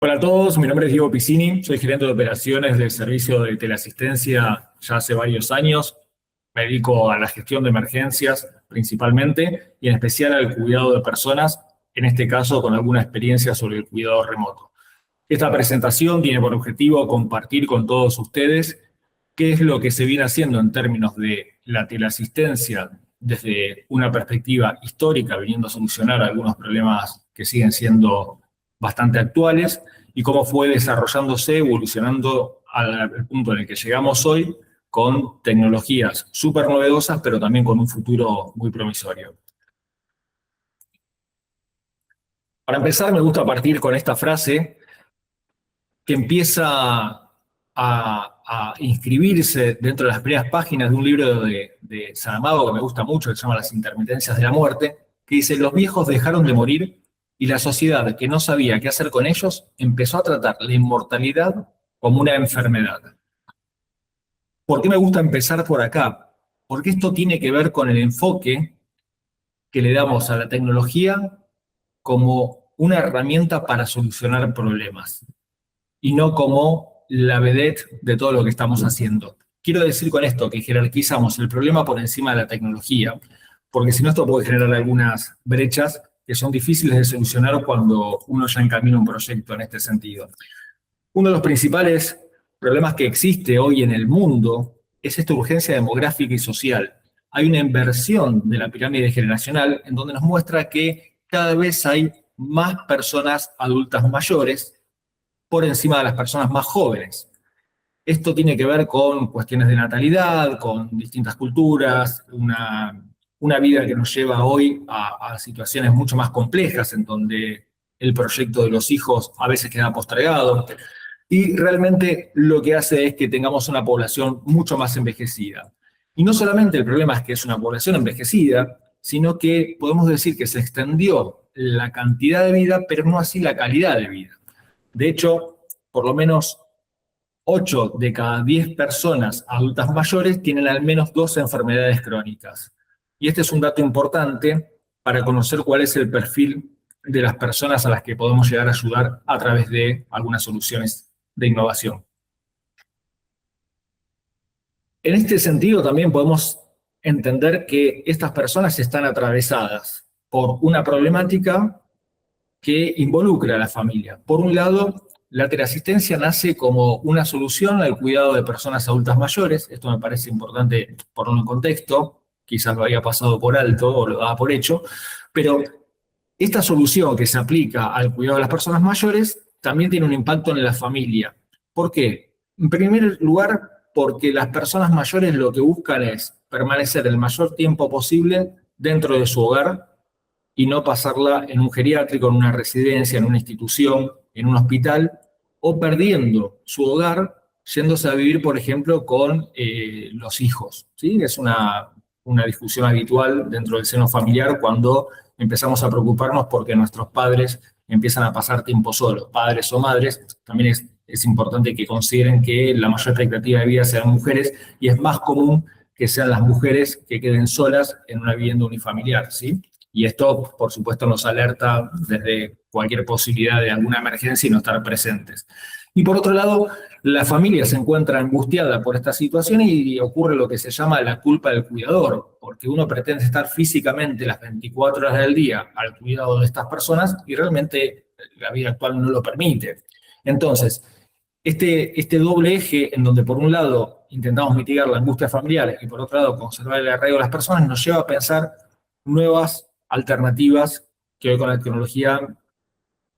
Hola a todos, mi nombre es Diego Piscini, soy gerente de operaciones del servicio de teleasistencia ya hace varios años. Me dedico a la gestión de emergencias principalmente y en especial al cuidado de personas, en este caso con alguna experiencia sobre el cuidado remoto. Esta presentación tiene por objetivo compartir con todos ustedes qué es lo que se viene haciendo en términos de la teleasistencia desde una perspectiva histórica, viniendo a solucionar algunos problemas que siguen siendo bastante actuales, y cómo fue desarrollándose, evolucionando al punto en el que llegamos hoy, con tecnologías súper novedosas, pero también con un futuro muy promisorio. Para empezar, me gusta partir con esta frase que empieza a inscribirse dentro de las primeras páginas de un libro de Saramago que me gusta mucho, que se llama Las intermitencias de la muerte, que dice: los viejos dejaron de morir y la sociedad, que no sabía qué hacer con ellos, empezó a tratar la inmortalidad como una enfermedad. ¿Por qué me gusta empezar por acá? Porque esto tiene que ver con el enfoque que le damos a la tecnología como una herramienta para solucionar problemas, y no como la vedette de todo lo que estamos haciendo. Quiero decir con esto que jerarquizamos el problema por encima de la tecnología, porque si no esto puede generar algunas brechas que son difíciles de solucionar cuando uno ya encamina un proyecto en este sentido. Uno de los principales problemas que existe hoy en el mundo es esta urgencia demográfica y social. Hay una inversión de la pirámide generacional en donde nos muestra que cada vez hay más personas adultas mayores por encima de las personas más jóvenes. Esto tiene que ver con cuestiones de natalidad, con distintas culturas, una vida que nos lleva hoy a situaciones mucho más complejas, en donde el proyecto de los hijos a veces queda postergado, y realmente lo que hace es que tengamos una población mucho más envejecida. Y no solamente el problema es que es una población envejecida, sino que podemos decir que se extendió la cantidad de vida, pero no así la calidad de vida. De hecho, por lo menos 8 de cada 10 personas adultas mayores tienen al menos 2 enfermedades crónicas. Y este es un dato importante para conocer cuál es el perfil de las personas a las que podemos llegar a ayudar a través de algunas soluciones de innovación. En este sentido, también podemos entender que estas personas están atravesadas por una problemática que involucra a la familia. Por un lado, la teleasistencia nace como una solución al cuidado de personas adultas mayores. Esto me parece importante ponerlo en contexto, quizás lo había pasado por alto o lo daba por hecho, pero esta solución que se aplica al cuidado de las personas mayores también tiene un impacto en la familia. ¿Por qué? En primer lugar, porque las personas mayores lo que buscan es permanecer el mayor tiempo posible dentro de su hogar y no pasarla en un geriátrico, en una residencia, en una institución, en un hospital, o perdiendo su hogar, yéndose a vivir, por ejemplo, con los hijos, ¿sí? Es una discusión habitual dentro del seno familiar cuando empezamos a preocuparnos porque nuestros padres empiezan a pasar tiempo solos, padres o madres. También es importante que consideren que la mayor expectativa de vida sean mujeres, y es más común que sean las mujeres que queden solas en una vivienda unifamiliar, ¿sí? Y esto, por supuesto, nos alerta desde cualquier posibilidad de alguna emergencia y no estar presentes. Y por otro lado, la familia se encuentra angustiada por esta situación y ocurre lo que se llama la culpa del cuidador, porque uno pretende estar físicamente las 24 horas del día al cuidado de estas personas y realmente la vida actual no lo permite. Entonces, este doble eje en donde por un lado intentamos mitigar la angustia familiar y por otro lado conservar el arraigo de las personas nos lleva a pensar nuevas alternativas que hoy con la tecnología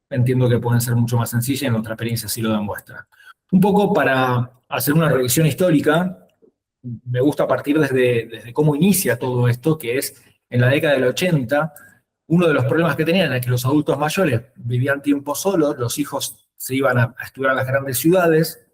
entiendo que pueden ser mucho más sencillas y en nuestra experiencia así lo demuestra. Un poco para hacer una revisión histórica, me gusta partir desde cómo inicia todo esto, que es en la década del 80, uno de los problemas que tenían era que los adultos mayores vivían tiempo solos, los hijos se iban a estudiar a las grandes ciudades,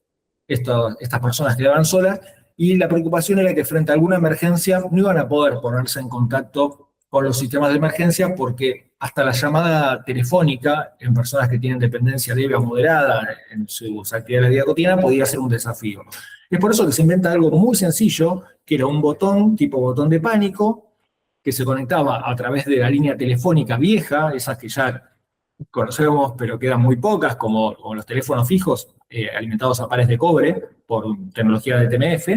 estas personas quedaban solas, y la preocupación era que frente a alguna emergencia no iban a poder ponerse en contacto con los sistemas de emergencia porque hasta la llamada telefónica en personas que tienen dependencia leve o moderada en sus actividades de la vida cotidiana podía ser un desafío. Es por eso que se inventa algo muy sencillo, que era un botón, tipo botón de pánico, que se conectaba a través de la línea telefónica vieja, esas que ya conocemos, pero quedan muy pocas, como los teléfonos fijos alimentados a pares de cobre por tecnología de TMF,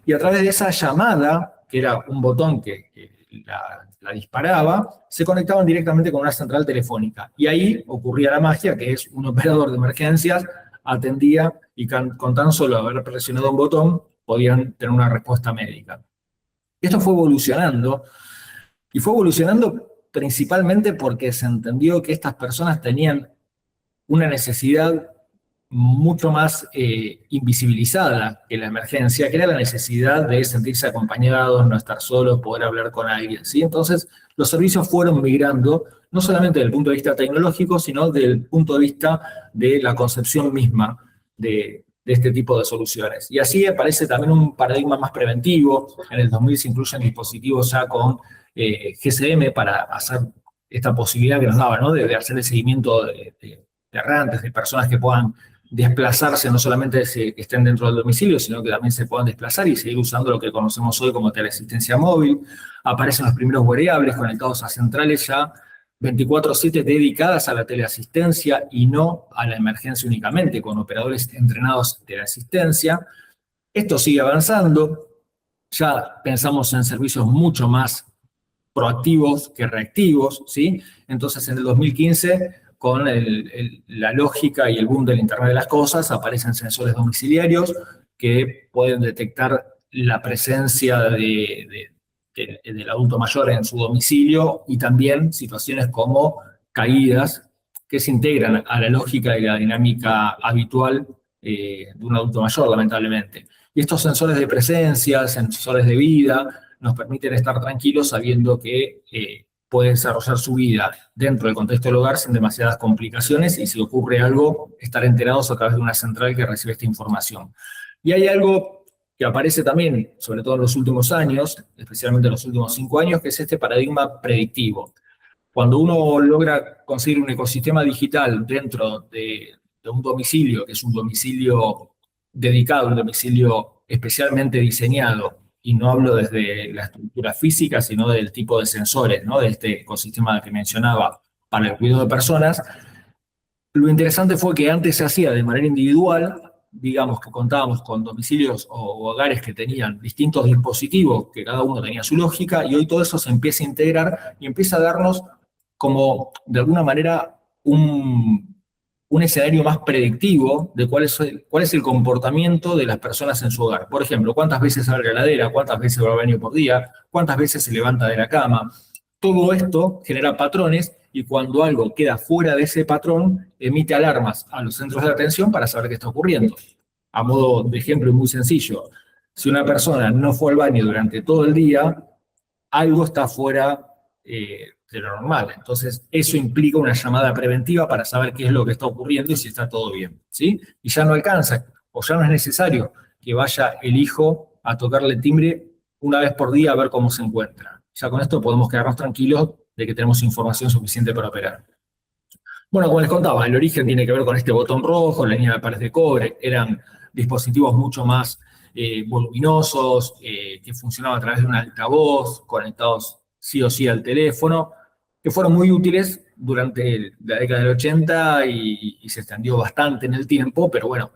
y a través de esa llamada, que era un botón que la disparaba, se conectaban directamente con una central telefónica. Y ahí ocurría la magia, que es un operador de emergencias atendía y con tan solo haber presionado un botón podían tener una respuesta médica. Esto fue evolucionando, y fue evolucionando principalmente porque se entendió que estas personas tenían una necesidad mucho más invisibilizada que la emergencia, que era la necesidad de sentirse acompañados, no estar solos, poder hablar con alguien, ¿sí? Entonces, los servicios fueron migrando, no solamente desde el punto de vista tecnológico, sino desde el punto de vista de la concepción misma de este tipo de soluciones. Y así aparece también un paradigma más preventivo. En el 2000 se incluyen dispositivos ya con GSM para hacer esta posibilidad que nos daba, ¿no? De hacer el seguimiento de errantes, de personas que puedan desplazarse, no solamente que estén dentro del domicilio, sino que también se puedan desplazar y seguir usando lo que conocemos hoy como teleasistencia móvil. Aparecen los primeros wearables conectados a centrales ya 24/7 dedicadas a la teleasistencia y no a la emergencia únicamente, con operadores entrenados en teleasistencia. Esto sigue avanzando, ya pensamos en servicios mucho más proactivos que reactivos, ¿sí? Entonces, en el 2015, con la lógica y el boom del Internet de las Cosas, aparecen sensores domiciliarios que pueden detectar la presencia del adulto mayor en su domicilio y también situaciones como caídas que se integran a la lógica y la dinámica habitual de un adulto mayor, lamentablemente. Y estos sensores de presencia, sensores de vida, nos permiten estar tranquilos sabiendo que puede desarrollar su vida dentro del contexto del hogar sin demasiadas complicaciones y si ocurre algo, estar enterados a través de una central que recibe esta información. Y hay algo que aparece también, sobre todo en los últimos años, especialmente en los últimos 5 años, que es este paradigma predictivo. Cuando uno logra conseguir un ecosistema digital dentro de un domicilio, que es un domicilio dedicado, un domicilio especialmente diseñado, y no hablo desde la estructura física, sino del tipo de sensores, ¿no? De este ecosistema que mencionaba para el cuidado de personas, lo interesante fue que antes se hacía de manera individual, digamos que contábamos con domicilios o hogares que tenían distintos dispositivos, que cada uno tenía su lógica, y hoy todo eso se empieza a integrar y empieza a darnos como, de alguna manera, un escenario más predictivo de cuál es el comportamiento de las personas en su hogar. Por ejemplo, cuántas veces abre la heladera, cuántas veces va al baño por día, cuántas veces se levanta de la cama. Todo esto genera patrones y cuando algo queda fuera de ese patrón, emite alarmas a los centros de atención para saber qué está ocurriendo. A modo de ejemplo muy sencillo, si una persona no fue al baño durante todo el día, algo está fuera de lo normal. Entonces, eso implica una llamada preventiva para saber qué es lo que está ocurriendo y si está todo bien, ¿sí? Y ya no alcanza, o ya no es necesario que vaya el hijo a tocarle el timbre una vez por día a ver cómo se encuentra. Ya con esto podemos quedarnos tranquilos de que tenemos información suficiente para operar. Bueno, como les contaba, el origen tiene que ver con este botón rojo, la línea de pares de cobre, eran dispositivos mucho más voluminosos, que funcionaban a través de un altavoz, conectados sí o sí al teléfono, que fueron muy útiles durante la década del 80 y se extendió bastante en el tiempo, pero bueno,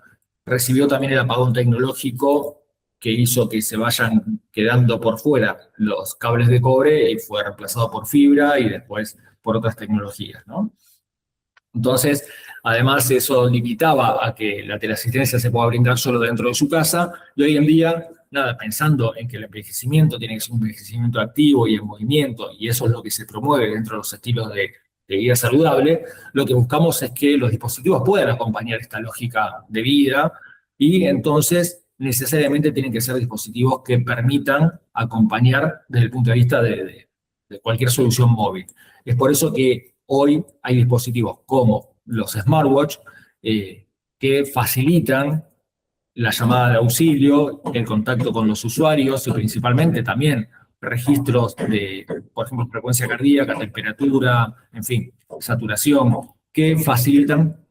recibió también el apagón tecnológico que hizo que se vayan quedando por fuera los cables de cobre y fue reemplazado por fibra y después por otras tecnologías, ¿no? Entonces, además eso limitaba a que la teleasistencia se pueda brindar solo dentro de su casa y hoy en día, nada, pensando en que el envejecimiento tiene que ser un envejecimiento activo y en movimiento y eso es lo que se promueve dentro de los estilos de vida saludable, lo que buscamos es que los dispositivos puedan acompañar esta lógica de vida y entonces necesariamente tienen que ser dispositivos que permitan acompañar desde el punto de vista de cualquier solución móvil. Es por eso que hoy hay dispositivos como los smartwatch que facilitan la llamada de auxilio, el contacto con los usuarios y principalmente también registros de, por ejemplo, frecuencia cardíaca, temperatura, en fin, saturación, que facilitan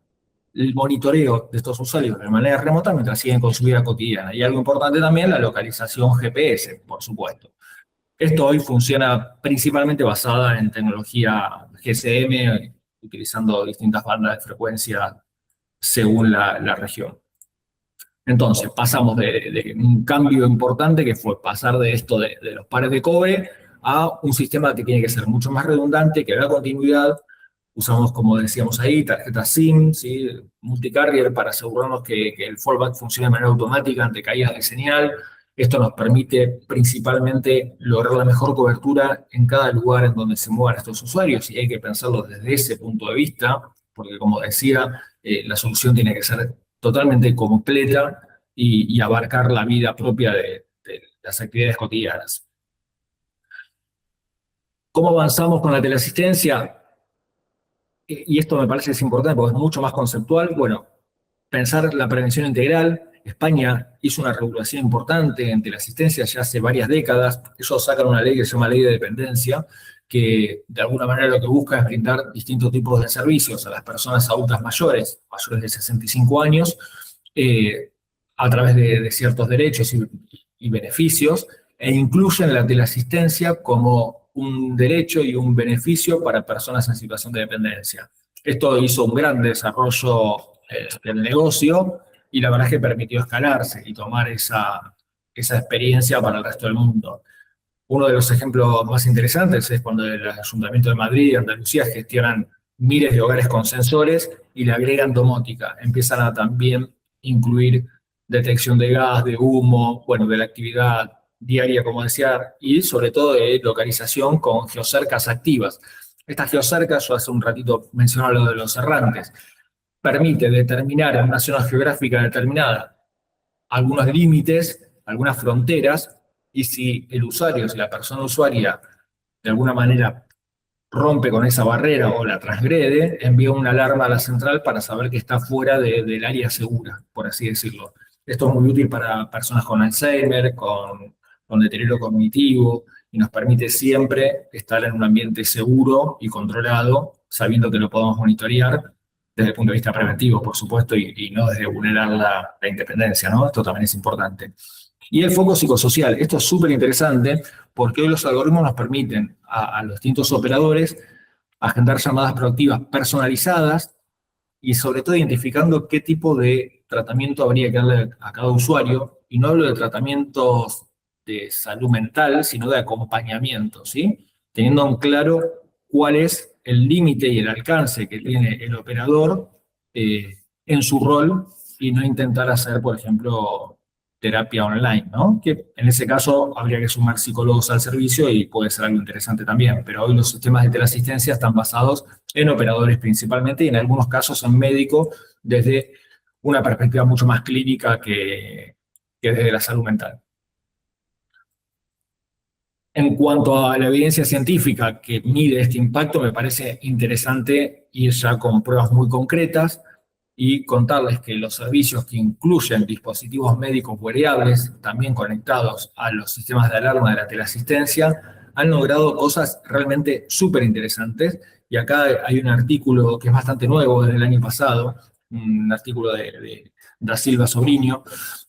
el monitoreo de estos usuarios de manera remota mientras siguen con su vida cotidiana. Y algo importante también, la localización GPS, por supuesto. Esto hoy funciona principalmente basada en tecnología GSM utilizando distintas bandas de frecuencia según la región. Entonces, pasamos de un cambio importante que fue pasar de esto de los pares de cobre a un sistema que tiene que ser mucho más redundante, que haga continuidad. Usamos, como decíamos ahí, tarjetas SIM, ¿sí? Multicarrier para asegurarnos que el fallback funcione de manera automática ante caídas de señal. Esto nos permite principalmente lograr la mejor cobertura en cada lugar en donde se muevan estos usuarios, y hay que pensarlo desde ese punto de vista, porque como decía, la solución tiene que ser totalmente completa y abarcar la vida propia de las actividades cotidianas. ¿Cómo avanzamos con la teleasistencia? Y esto me parece que es importante porque es mucho más conceptual. Bueno, pensar la prevención integral. España hizo una regulación importante en teleasistencia ya hace varias décadas. Ellos sacan una ley que se llama Ley de Dependencia, que de alguna manera lo que busca es brindar distintos tipos de servicios a las personas adultas mayores de 65 años, a través de ciertos derechos y beneficios, e incluyen la teleasistencia como un derecho y un beneficio para personas en situación de dependencia. Esto hizo un gran desarrollo del negocio y la verdad es que permitió escalarse y tomar esa experiencia para el resto del mundo. Uno de los ejemplos más interesantes es cuando el Ayuntamiento de Madrid y Andalucía gestionan miles de hogares con sensores y le agregan domótica. Empiezan a también incluir detección de gas, de humo, bueno, de la actividad diaria, como decía, y sobre todo de localización con geocercas activas. Estas geocercas, yo hace un ratito mencionaba lo de los errantes, permite determinar en una zona geográfica determinada algunos límites, algunas fronteras, y si el usuario, si la persona usuaria de alguna manera rompe con esa barrera o la transgrede, envía una alarma a la central para saber que está fuera del área segura, por así decirlo. Esto es muy útil para personas con Alzheimer, con deterioro cognitivo, y nos permite siempre estar en un ambiente seguro y controlado, sabiendo que lo podemos monitorear desde el punto de vista preventivo, por supuesto, y no desde vulnerar la independencia, ¿no? Esto también es importante. Y el foco psicosocial. Esto es súper interesante porque hoy los algoritmos nos permiten a los distintos operadores agendar llamadas proactivas personalizadas y sobre todo identificando qué tipo de tratamiento habría que darle a cada usuario. Y no hablo de tratamientos de salud mental, sino de acompañamiento, ¿sí? Teniendo en claro cuál es el límite y el alcance que tiene el operador en su rol, y no intentar hacer, por ejemplo, terapia online, ¿no? Que en ese caso habría que sumar psicólogos al servicio y puede ser algo interesante también, pero hoy los sistemas de teleasistencia están basados en operadores principalmente y en algunos casos en médicos desde una perspectiva mucho más clínica que desde la salud mental. En cuanto a la evidencia científica que mide este impacto, me parece interesante ir ya con pruebas muy concretas y contarles que los servicios que incluyen dispositivos médicos wearables, también conectados a los sistemas de alarma de la teleasistencia, han logrado cosas realmente súper interesantes. Y acá hay un artículo que es bastante nuevo desde el año pasado, un artículo de Da Silva Sobrinho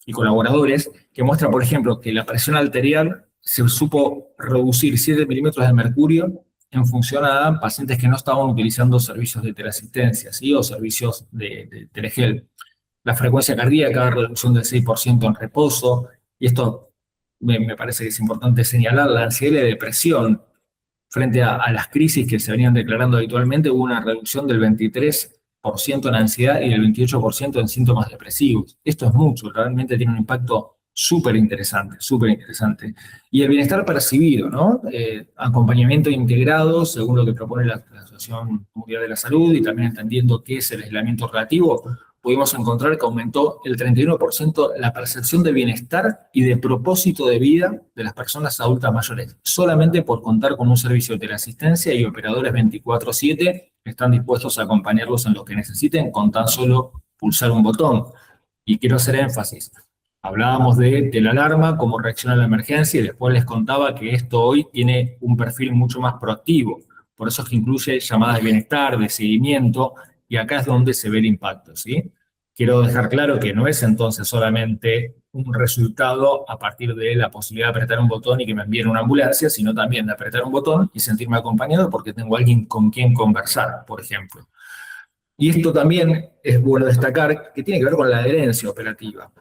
y colaboradores, que muestra, por ejemplo, que la presión arterial se supo reducir 7 milímetros de mercurio en función a pacientes que no estaban utilizando servicios de teleasistencia, ¿sí? O servicios de telegel. La frecuencia cardíaca, reducción del 6% en reposo, y esto me parece que es importante señalar, la ansiedad y la depresión. Frente a las crisis que se venían declarando habitualmente, hubo una reducción del 23% en ansiedad y del 28% en síntomas depresivos. Esto es mucho, realmente tiene un impacto súper interesante, súper interesante. Y el bienestar percibido, ¿no? Acompañamiento integrado, según lo que propone la Asociación Mundial de la Salud, y también entendiendo qué es el aislamiento relativo, pudimos encontrar que aumentó el 31% la percepción de bienestar y de propósito de vida de las personas adultas mayores, solamente por contar con un servicio de teleasistencia y operadores 24/7 que están dispuestos a acompañarlos en lo que necesiten con tan solo pulsar un botón. Y quiero hacer énfasis. Hablábamos de la alarma, cómo reacciona a la emergencia, y después les contaba que esto hoy tiene un perfil mucho más proactivo. Por eso es que incluye llamadas de bienestar, de seguimiento, y acá es donde se ve el impacto, ¿sí? Quiero dejar claro que no es entonces solamente un resultado a partir de la posibilidad de apretar un botón y que me envíen una ambulancia, sino también de apretar un botón y sentirme acompañado porque tengo alguien con quien conversar, por ejemplo. Y esto también es bueno destacar que tiene que ver con la adherencia operativa.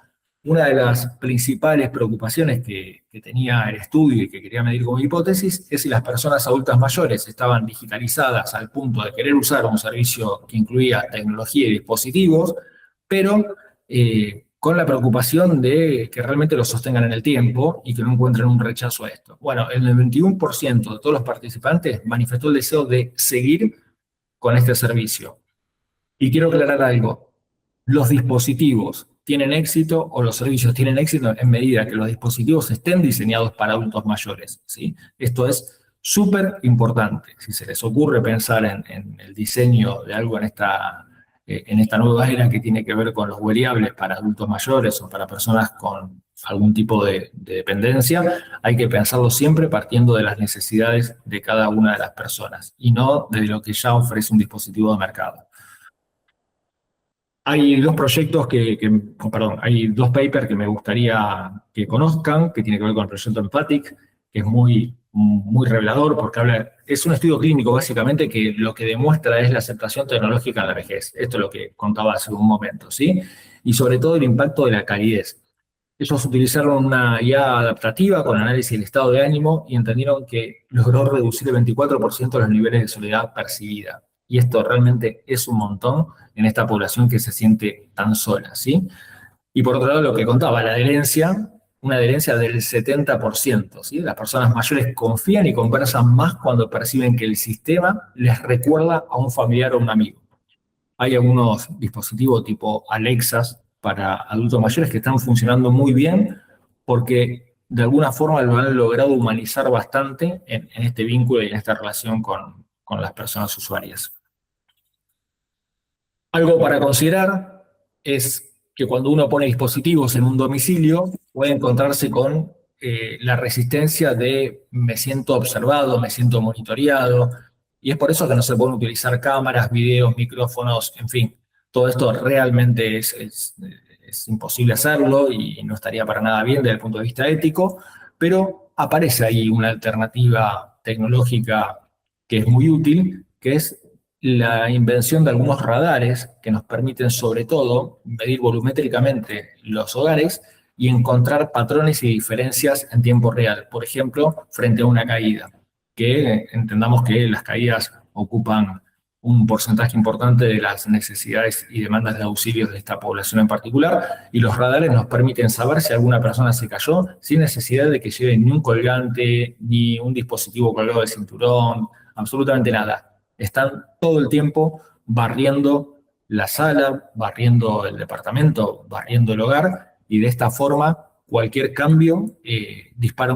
Una de las principales preocupaciones que tenía el estudio y que quería medir como hipótesis es si las personas adultas mayores estaban digitalizadas al punto de querer usar un servicio que incluía tecnología y dispositivos, pero con la preocupación de que realmente lo sostengan en el tiempo y que no encuentren un rechazo a esto. Bueno, el 91% de todos los participantes manifestó el deseo de seguir con este servicio. Y quiero aclarar algo. Los dispositivos tienen éxito o los servicios tienen éxito en medida que los dispositivos estén diseñados para adultos mayores, ¿sí? Esto es súper importante. Si se les ocurre pensar en el diseño de algo en esta nueva era que tiene que ver con los wearables para adultos mayores o para personas con algún tipo de dependencia, hay que pensarlo siempre partiendo de las necesidades de cada una de las personas y no de lo que ya ofrece un dispositivo de mercado. Hay dos proyectos perdón, hay dos papers que me gustaría que conozcan, que tiene que ver con el proyecto Empathic, que es muy revelador porque es un estudio clínico básicamente que lo que demuestra es la aceptación tecnológica en la vejez. Esto es lo que contaba hace un momento, ¿sí? Y sobre todo el impacto de la calidez. Ellos utilizaron una IA adaptativa con análisis del estado de ánimo y entendieron que logró reducir el 24% los niveles de soledad percibida. Y esto realmente es un montón en esta población que se siente tan sola, ¿sí? Y por otro lado, lo que contaba, la adherencia, una adherencia del 70%, ¿sí? Las personas mayores confían y conversan más cuando perciben que el sistema les recuerda a un familiar o un amigo. Hay algunos dispositivos tipo Alexas para adultos mayores que están funcionando muy bien porque de alguna forma lo han logrado humanizar bastante en este vínculo y en esta relación con las personas usuarias. Algo para considerar es que cuando uno pone dispositivos en un domicilio puede encontrarse con la resistencia de me siento observado, me siento monitoreado, y es por eso que no se pueden utilizar cámaras, videos, micrófonos, en fin, todo esto realmente es imposible hacerlo y no estaría para nada bien desde el punto de vista ético, pero aparece ahí una alternativa tecnológica que es muy útil, que es la invención de algunos radares que nos permiten sobre todo medir volumétricamente los hogares y encontrar patrones y diferencias en tiempo real. Por ejemplo, frente a una caída, que entendamos que las caídas ocupan un porcentaje importante de las necesidades y demandas de auxilios de esta población en particular, y los radares nos permiten saber si alguna persona se cayó sin necesidad de que lleve ni un colgante, ni un dispositivo colgado del cinturón, absolutamente nada. Están todo el tiempo barriendo la sala, barriendo el departamento, barriendo el hogar, y de esta forma cualquier cambio dispara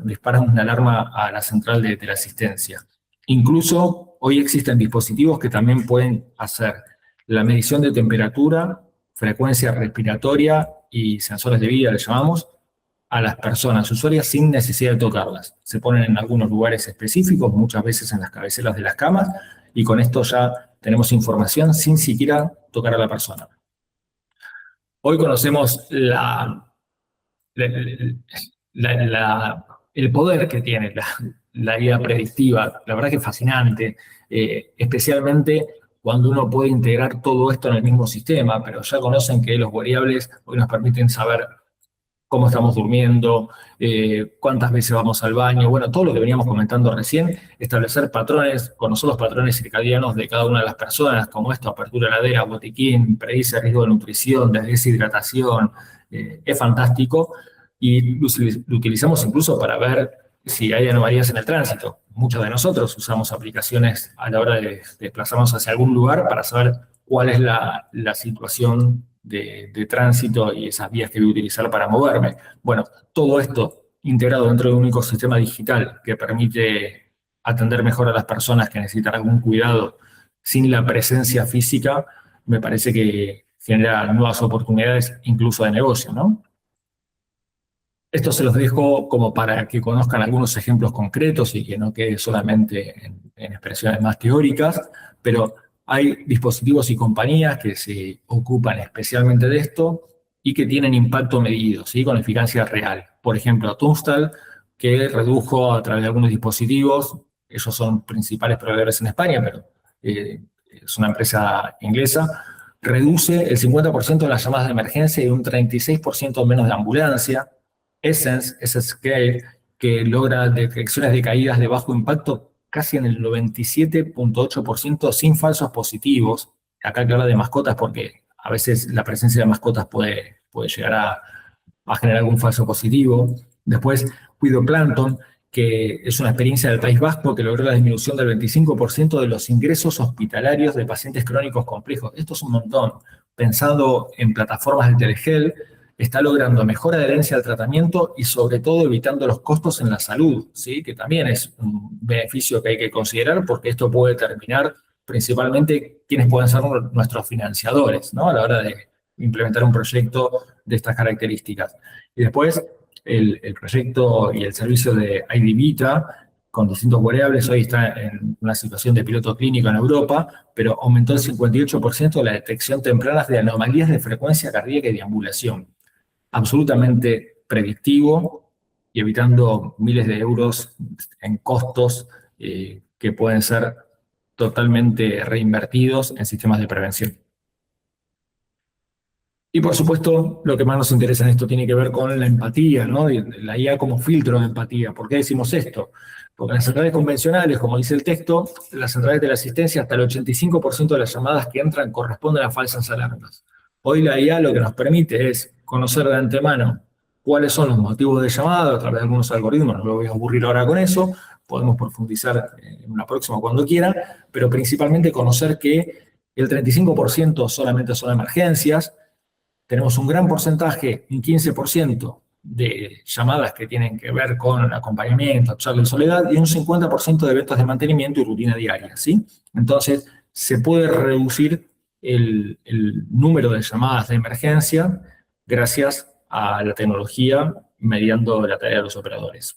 dispara una alarma a la central de teleasistencia. Incluso hoy existen dispositivos que también pueden hacer la medición de temperatura, frecuencia respiratoria y sensores de vida, le llamamos, a las personas usuarias sin necesidad de tocarlas. Se ponen en algunos lugares específicos, muchas veces en las cabeceras de las camas, y con esto ya tenemos información sin siquiera tocar a la persona. Hoy conocemos el poder que tiene la guía predictiva. La verdad que es fascinante, especialmente cuando uno puede integrar todo esto en el mismo sistema, pero ya conocen que los variables hoy nos permiten saber cómo estamos durmiendo, cuántas veces vamos al baño, bueno, todo lo que veníamos comentando recién, establecer patrones, conocer los patrones circadianos de cada una de las personas, como esto, apertura heladera, botiquín, predice riesgo de nutrición, de deshidratación, es fantástico, y lo utilizamos incluso para ver si hay anomalías en el tránsito. Muchos de nosotros usamos aplicaciones a la hora de desplazarnos hacia algún lugar para saber cuál es la situación de tránsito y esas vías que voy a utilizar para moverme. Bueno, todo esto integrado dentro de un único sistema digital que permite atender mejor a las personas que necesitan algún cuidado sin la presencia física, me parece que genera nuevas oportunidades incluso de negocio, ¿no? Esto se los dejo como para que conozcan algunos ejemplos concretos y que no quede solamente en expresiones más teóricas, pero hay dispositivos y compañías que se ocupan especialmente de esto y que tienen impacto medido, ¿sí? Con eficacia real. Por ejemplo, Tunstall, que redujo a través de algunos dispositivos, ellos son principales proveedores en España, pero es una empresa inglesa, reduce el 50% de las llamadas de emergencia y un 36% menos de ambulancia. Essence, SSK, que logra detecciones de caídas de bajo impacto casi en el 97,8% sin falsos positivos. Acá que habla de mascotas porque a veces la presencia de mascotas puede llegar a generar algún falso positivo. Después, Cuidoplancton, que es una experiencia del País Vasco que logró la disminución del 25% de los ingresos hospitalarios de pacientes crónicos complejos. Esto es un montón. Pensando en plataformas de telehealth, está logrando mejor adherencia al tratamiento y sobre todo evitando los costos en la salud, ¿sí? Que también es un beneficio que hay que considerar porque esto puede determinar principalmente quiénes pueden ser nuestros financiadores, ¿no? A la hora de implementar un proyecto de estas características. Y después el proyecto y el servicio de ID Vita con distintos wearables hoy está en una situación de piloto clínico en Europa, pero aumentó el 58% de la detección temprana de anomalías de frecuencia cardíaca y deambulación. Absolutamente predictivo y evitando miles de euros en costos que pueden ser totalmente reinvertidos en sistemas de prevención. Y por supuesto, lo que más nos interesa en esto tiene que ver con la empatía, ¿no? Y la IA como filtro de empatía. ¿Por qué decimos esto? Porque en las centrales convencionales, como dice el texto, las centrales de la asistencia, hasta el 85% de las llamadas que entran corresponden a falsas alarmas. Hoy la IA lo que nos permite es conocer de antemano cuáles son los motivos de llamada a través de algunos algoritmos. No me voy a aburrir ahora con eso, podemos profundizar en una próxima cuando quieran, pero principalmente conocer que el 35% solamente son emergencias. Tenemos un gran porcentaje, un 15% de llamadas que tienen que ver con acompañamiento, charla y soledad, y un 50% de eventos de mantenimiento y rutina diaria, ¿sí? Entonces, se puede reducir el número de llamadas de emergencia gracias a la tecnología mediando la tarea de los operadores.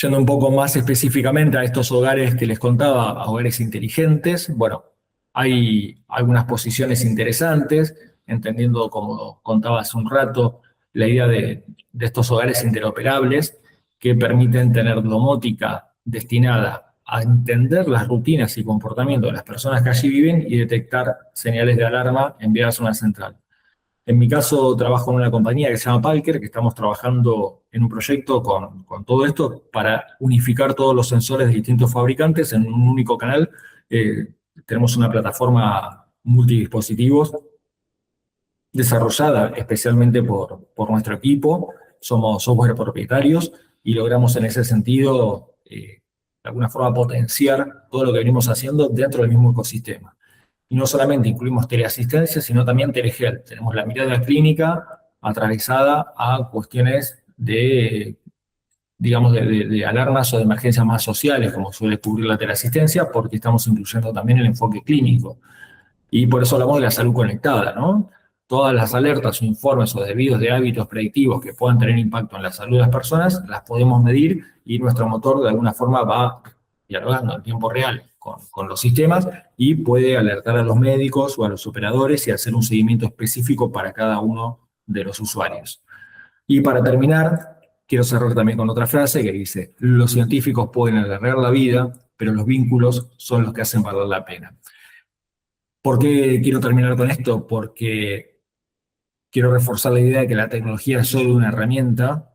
Yendo un poco más específicamente a estos hogares que les contaba, a hogares inteligentes, bueno, hay algunas posiciones interesantes, entendiendo, como contaba hace un rato, la idea de estos hogares interoperables que permiten tener domótica destinada a entender las rutinas y comportamientos de las personas que allí viven y detectar señales de alarma enviadas a una central. En mi caso, trabajo en una compañía que se llama Palker, que estamos trabajando en un proyecto con todo esto para unificar todos los sensores de distintos fabricantes en un único canal. Tenemos una plataforma multidispositivos desarrollada especialmente por nuestro equipo. Somos software propietarios y logramos en ese sentido, de alguna forma, potenciar todo lo que venimos haciendo dentro del mismo ecosistema. Y no solamente incluimos teleasistencia, sino también telehealth. Tenemos la mirada clínica atravesada a cuestiones de, digamos, de alarmas o de emergencias más sociales, como suele cubrir la teleasistencia, porque estamos incluyendo también el enfoque clínico. Y por eso hablamos de la salud conectada, ¿no? Todas las alertas o informes o desvíos de hábitos predictivos que puedan tener impacto en la salud de las personas, las podemos medir y nuestro motor de alguna forma va dialogando en tiempo real con los sistemas y puede alertar a los médicos o a los operadores y hacer un seguimiento específico para cada uno de los usuarios. Y para terminar, quiero cerrar también con otra frase que dice: los científicos pueden alargar la vida, pero los vínculos son los que hacen valer la pena. ¿Por qué quiero terminar con esto? Porque quiero reforzar la idea de que la tecnología es solo una herramienta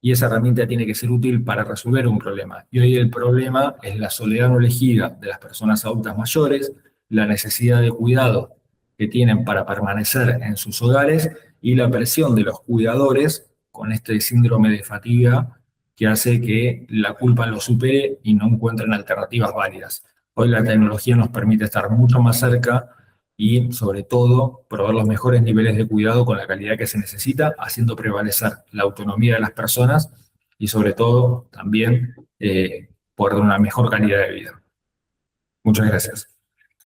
y esa herramienta tiene que ser útil para resolver un problema. Y hoy el problema es la soledad no elegida de las personas adultas mayores, la necesidad de cuidado que tienen para permanecer en sus hogares y la presión de los cuidadores con este síndrome de fatiga que hace que la culpa los supere y no encuentren alternativas válidas. Hoy la tecnología nos permite estar mucho más cerca y, sobre todo, proveer los mejores niveles de cuidado con la calidad que se necesita, haciendo prevalecer la autonomía de las personas y, sobre todo, también poder dar una mejor calidad de vida. Muchas gracias.